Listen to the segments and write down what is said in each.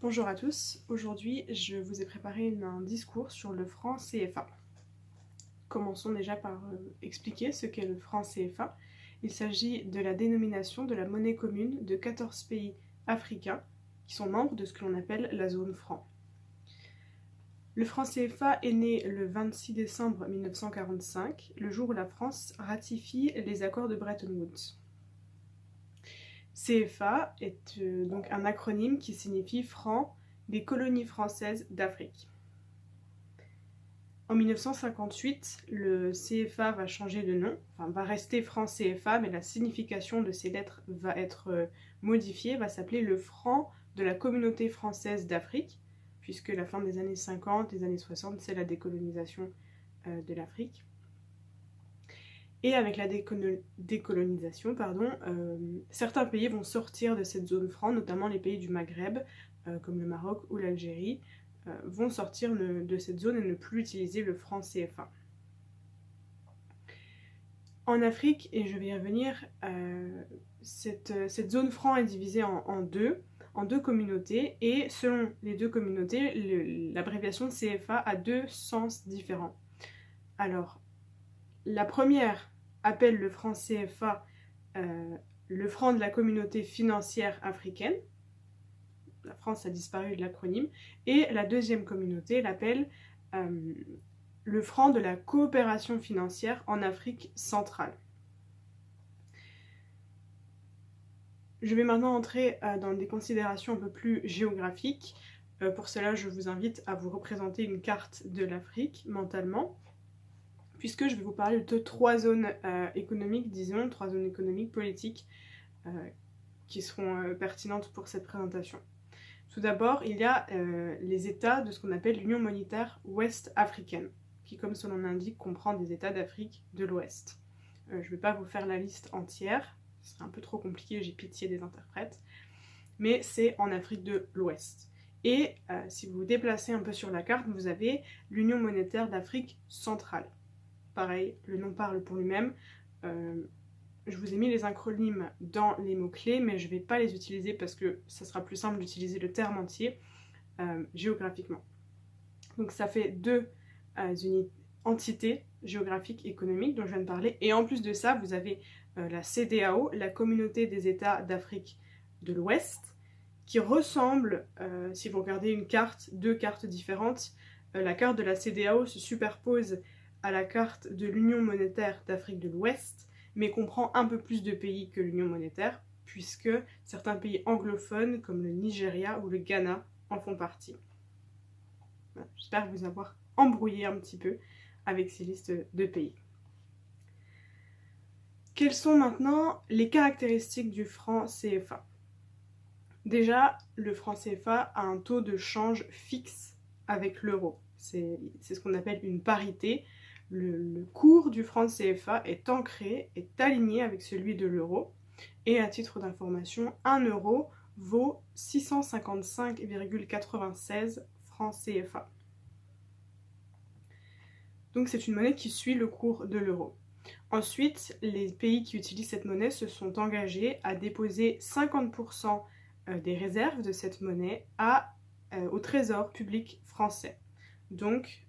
Bonjour à tous, aujourd'hui je vous ai préparé un discours sur le franc CFA. Commençons déjà par expliquer ce qu'est le franc CFA. Il s'agit de la dénomination de la monnaie commune de 14 pays africains qui sont membres de ce que l'on appelle la zone franc. Le franc CFA est né le 26 décembre 1945, le jour où la France ratifie les accords de Bretton Woods. CFA est donc un acronyme qui signifie franc des colonies françaises d'Afrique. En 1958, le CFA va changer de nom, va rester franc CFA, mais la signification de ces lettres va être modifiée, va s'appeler le franc de la communauté française d'Afrique, puisque la fin des années 50, les années 60, c'est la décolonisation de l'Afrique. Et avec la décolonisation, certains pays vont sortir de cette zone franc, notamment les pays du Maghreb, comme le Maroc ou l'Algérie, vont sortir de cette zone et ne plus utiliser le franc CFA. En Afrique, et je vais y revenir, cette zone franc est divisée en deux communautés, et selon les deux communautés, l'abréviation CFA a deux sens différents. Alors, la première appelle le franc CFA le franc de la communauté financière africaine. La France a disparu de l'acronyme. Et la deuxième communauté l'appelle le franc de la coopération financière en Afrique centrale. Je vais maintenant entrer dans des considérations un peu plus géographiques. Pour cela, je vous invite à vous représenter une carte de l'Afrique mentalement, puisque je vais vous parler de trois zones économiques, disons, trois zones économiques, politiques, qui seront pertinentes pour cette présentation. Tout d'abord, il y a les États de ce qu'on appelle l'Union monétaire ouest africaine, qui, comme son nom l'indique, comprend des États d'Afrique de l'Ouest. Je ne vais pas vous faire la liste entière, ce serait un peu trop compliqué, j'ai pitié des interprètes, mais c'est en Afrique de l'Ouest. Et si vous vous déplacez un peu sur la carte, vous avez l'Union monétaire d'Afrique centrale. Pareil, le nom parle pour lui-même. Je vous ai mis les acronymes dans les mots-clés, mais je ne vais pas les utiliser parce que ça sera plus simple d'utiliser le terme entier géographiquement. Donc ça fait deux entités géographiques économiques dont je viens de parler. Et en plus de ça, vous avez la CEDEAO, la Communauté des États d'Afrique de l'Ouest, qui ressemble, si vous regardez une carte, deux cartes différentes, la carte de la CEDEAO se superpose à la carte de l'Union monétaire d'Afrique de l'Ouest, mais comprend un peu plus de pays que l'Union monétaire, puisque certains pays anglophones, comme le Nigeria ou le Ghana, en font partie. Voilà, j'espère vous avoir embrouillé un petit peu avec ces listes de pays. Quelles sont maintenant les caractéristiques du franc CFA ? Déjà, le franc CFA a un taux de change fixe avec l'euro. C'est ce qu'on appelle une parité. Le cours du franc CFA est ancré, est aligné avec celui de l'euro. Et à titre d'information, 1 euro vaut 655,96 francs CFA. Donc c'est une monnaie qui suit le cours de l'euro. Ensuite, les pays qui utilisent cette monnaie se sont engagés à déposer 50% des réserves de cette monnaie au trésor public français. Donc,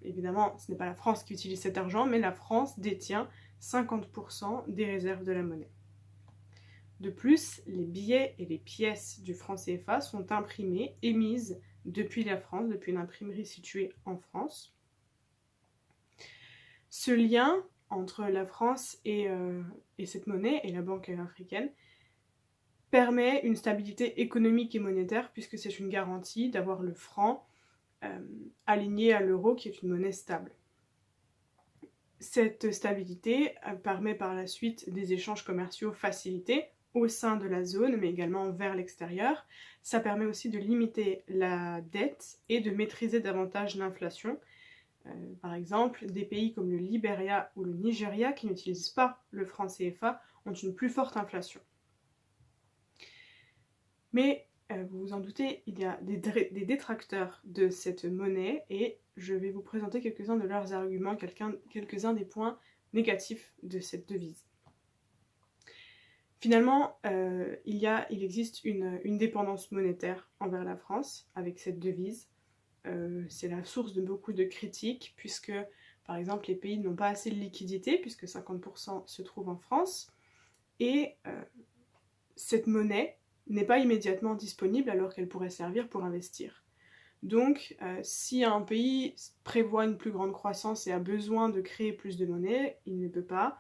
évidemment, ce n'est pas la France qui utilise cet argent, mais la France détient 50% des réserves de la monnaie. De plus, les billets et les pièces du franc CFA sont imprimés, émises depuis la France, depuis une imprimerie située en France. Ce lien entre la France et cette monnaie, et la banque africaine, permet une stabilité économique et monétaire, puisque c'est une garantie d'avoir le franc aligné à l'euro, qui est une monnaie stable. Cette stabilité permet par la suite des échanges commerciaux facilités au sein de la zone, mais également vers l'extérieur. Ça permet aussi de limiter la dette et de maîtriser davantage l'inflation. Par exemple, des pays comme le Libéria ou le Nigeria, qui n'utilisent pas le franc CFA, ont une plus forte inflation. Mais vous vous en doutez, il y a des détracteurs de cette monnaie, et je vais vous présenter quelques-uns de leurs arguments, quelques-uns des points négatifs de cette devise. Finalement, il existe une dépendance monétaire envers la France avec cette devise. C'est la source de beaucoup de critiques puisque, par exemple, les pays n'ont pas assez de liquidités puisque 50% se trouvent en France et cette monnaie n'est pas immédiatement disponible alors qu'elle pourrait servir pour investir. Donc, si un pays prévoit une plus grande croissance et a besoin de créer plus de monnaie, il ne peut pas.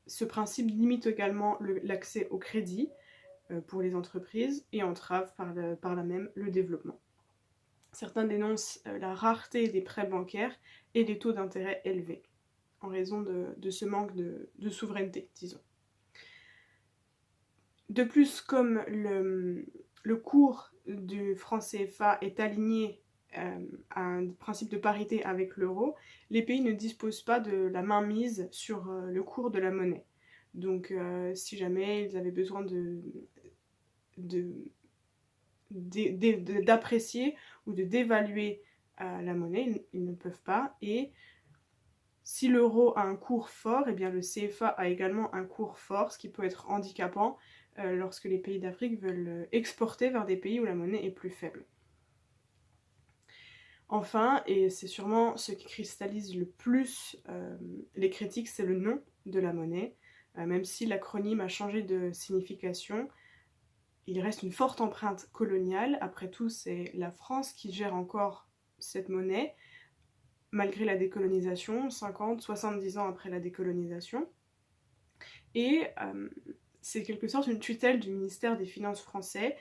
Ce principe limite également l'accès au crédit pour les entreprises et entrave par là même le développement. Certains dénoncent la rareté des prêts bancaires et les taux d'intérêt élevés, en raison de ce manque de souveraineté, disons. De plus, comme le cours du franc CFA est aligné à un principe de parité avec l'euro, les pays ne disposent pas de la mainmise sur le cours de la monnaie. Donc si jamais ils avaient besoin d'apprécier ou de dévaluer la monnaie, ils ne peuvent pas. Et si l'euro a un cours fort, eh bien le CFA a également un cours fort, ce qui peut être handicapant lorsque les pays d'Afrique veulent exporter vers des pays où la monnaie est plus faible. Enfin, et c'est sûrement ce qui cristallise le plus les critiques, c'est le nom de la monnaie. Même si l'acronyme a changé de signification, il reste une forte empreinte coloniale. Après tout, c'est la France qui gère encore cette monnaie, malgré la décolonisation, 50, 70 ans après la décolonisation. Et c'est quelque sorte une tutelle du ministère des Finances français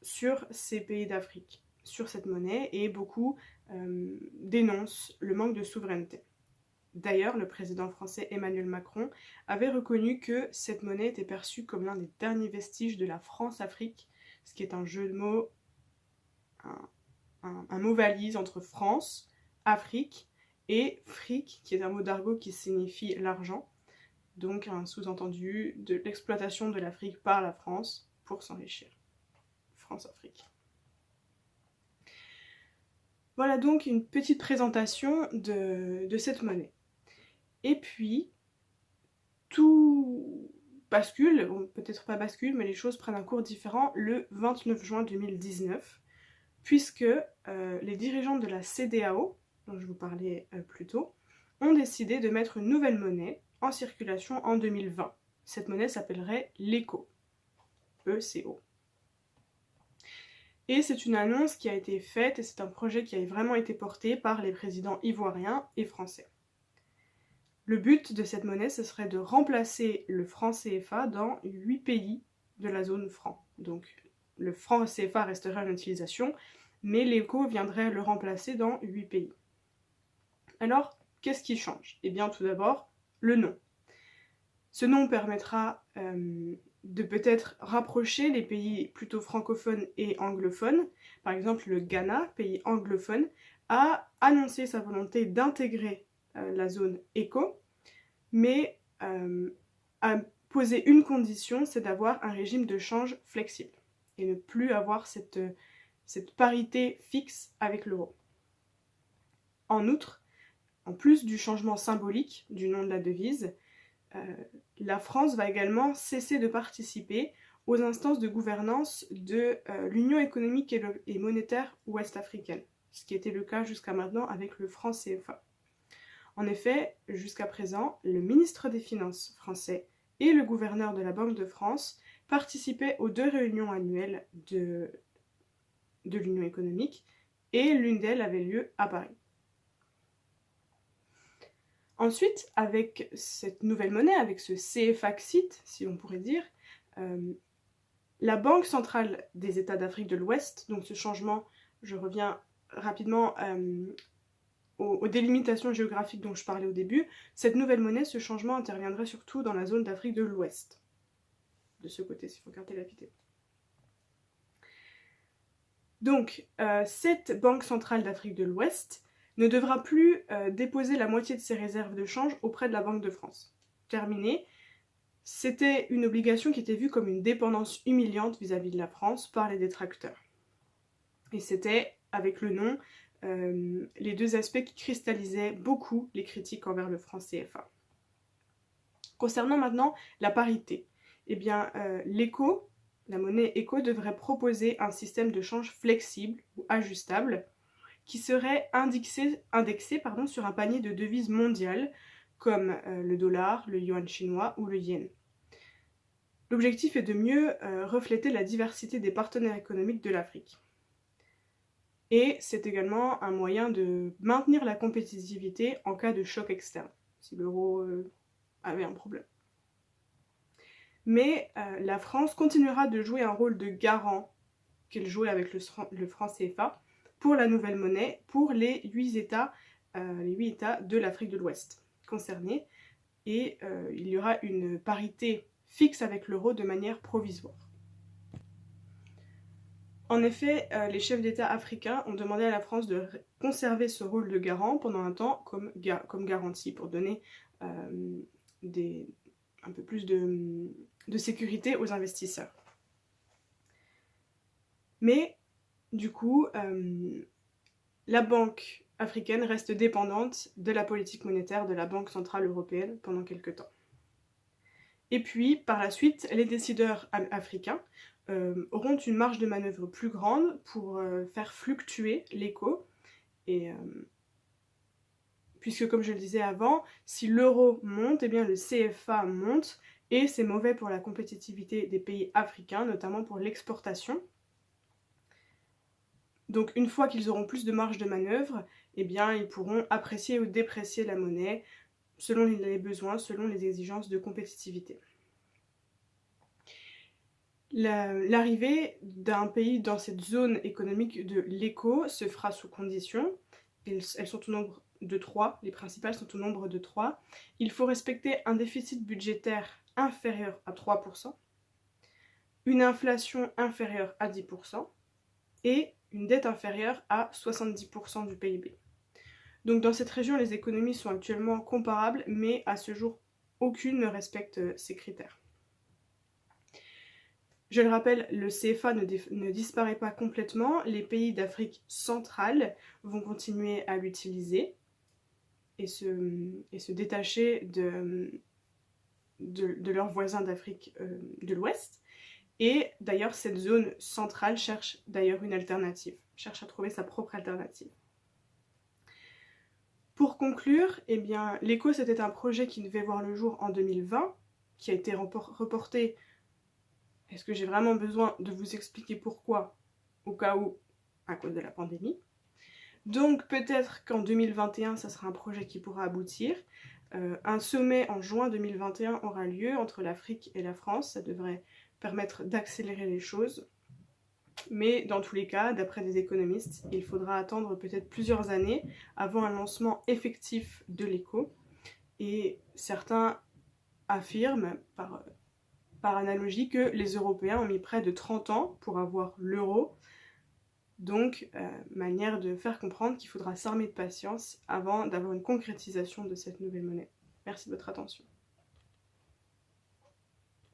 sur ces pays d'Afrique, sur cette monnaie, et beaucoup dénoncent le manque de souveraineté. D'ailleurs, le président français Emmanuel Macron avait reconnu que cette monnaie était perçue comme l'un des derniers vestiges de la France-Afrique, ce qui est un jeu de mots, un mot valise entre France, Afrique, et fric, qui est un mot d'argot qui signifie l'argent, donc un sous-entendu de l'exploitation de l'Afrique par la France pour s'enrichir. France-Afrique. Voilà donc une petite présentation de cette monnaie. Et puis, tout bascule, bon, peut-être pas bascule, mais les choses prennent un cours différent le 29 juin 2019, puisque les dirigeants de la CEDEAO, dont je vous parlais plus tôt, ont décidé de mettre une nouvelle monnaie en circulation en 2020. Cette monnaie s'appellerait l'ECO. E-C-O. Et c'est une annonce qui a été faite et c'est un projet qui a vraiment été porté par les présidents ivoiriens et français. Le but de cette monnaie, ce serait de remplacer le franc CFA dans 8 pays de la zone franc. Donc le franc CFA resterait en utilisation, mais l'ECO viendrait le remplacer dans 8 pays. Alors, qu'est-ce qui change? Eh bien, tout d'abord, le nom. Ce nom permettra de peut-être rapprocher les pays plutôt francophones et anglophones. Par exemple, le Ghana, pays anglophone, a annoncé sa volonté d'intégrer la zone ECO, mais a posé une condition, c'est d'avoir un régime de change flexible et ne plus avoir cette parité fixe avec l'euro. En outre, en plus du changement symbolique du nom de la devise, la France va également cesser de participer aux instances de gouvernance de l'Union économique et monétaire ouest-africaine, ce qui était le cas jusqu'à maintenant avec le franc CFA. En effet, jusqu'à présent, le ministre des Finances français et le gouverneur de la Banque de France participaient aux 2 réunions annuelles de l'Union économique, et l'une d'elles avait lieu à Paris. Ensuite, avec cette nouvelle monnaie, avec ce CFAXIT, si on pourrait dire, la Banque centrale des États d'Afrique de l'Ouest, donc ce changement, je reviens rapidement aux délimitations géographiques dont je parlais au début, cette nouvelle monnaie, ce changement interviendrait surtout dans la zone d'Afrique de l'Ouest. De ce côté, s'il faut garder la vidéo. Donc, cette Banque centrale d'Afrique de l'Ouest ne devra plus déposer la moitié de ses réserves de change auprès de la Banque de France. Terminé, c'était une obligation qui était vue comme une dépendance humiliante vis-à-vis de la France par les détracteurs. Et c'était, avec le nom, les 2 aspects qui cristallisaient beaucoup les critiques envers le franc CFA. Concernant maintenant la parité, eh bien l'éco, la monnaie éco devrait proposer un système de change flexible ou ajustable qui serait indexé sur un panier de devises mondiales comme le dollar, le yuan chinois ou le yen. L'objectif est de mieux refléter la diversité des partenaires économiques de l'Afrique. Et c'est également un moyen de maintenir la compétitivité en cas de choc externe, si l'euro avait un problème. Mais la France continuera de jouer un rôle de garant qu'elle jouait avec le franc CFA pour la nouvelle monnaie pour les 8 États de l'Afrique de l'Ouest concernés. Et il y aura une parité fixe avec l'euro de manière provisoire. En effet, les chefs d'État africains ont demandé à la France de conserver ce rôle de garant pendant un temps comme garantie pour donner un peu plus de sécurité aux investisseurs. Mais du coup, la Banque africaine reste dépendante de la politique monétaire de la Banque centrale européenne pendant quelques temps. Et puis, par la suite, les décideurs africains auront une marge de manœuvre plus grande pour faire fluctuer l'éco. Et puisque, comme je le disais avant, si l'euro monte, eh bien le CFA monte, et c'est mauvais pour la compétitivité des pays africains, notamment pour l'exportation. Donc une fois qu'ils auront plus de marge de manœuvre, eh bien ils pourront apprécier ou déprécier la monnaie selon les besoins, selon les exigences de compétitivité. L'arrivée d'un pays dans cette zone économique de l'éco se fera sous conditions. Elles sont au nombre de 3, les principales sont au nombre de 3. Il faut respecter un déficit budgétaire inférieur à 3%, une inflation inférieure à 10% et une dette inférieure à 70% du PIB. Donc dans cette région, les économies sont actuellement comparables, mais à ce jour, aucune ne respecte ces critères. Je le rappelle, le CFA ne disparaît pas complètement, les pays d'Afrique centrale vont continuer à l'utiliser et se détacher de leurs voisins d'Afrique de l'Ouest. Et d'ailleurs, cette zone centrale cherche d'ailleurs une alternative, cherche à trouver sa propre alternative. Pour conclure, eh bien, l'éco, c'était un projet qui devait voir le jour en 2020, qui a été reporté. Est-ce que j'ai vraiment besoin de vous expliquer pourquoi, au cas où, à cause de la pandémie? Donc peut-être qu'en 2021, ça sera un projet qui pourra aboutir. Un sommet en juin 2021 aura lieu entre l'Afrique et la France, ça devrait permettre d'accélérer les choses. Mais dans tous les cas, d'après des économistes, il faudra attendre peut-être plusieurs années avant un lancement effectif de l'éco. Et certains affirment, par analogie, que les Européens ont mis près de 30 ans pour avoir l'euro. Donc, manière de faire comprendre qu'il faudra s'armer de patience avant d'avoir une concrétisation de cette nouvelle monnaie. Merci de votre attention.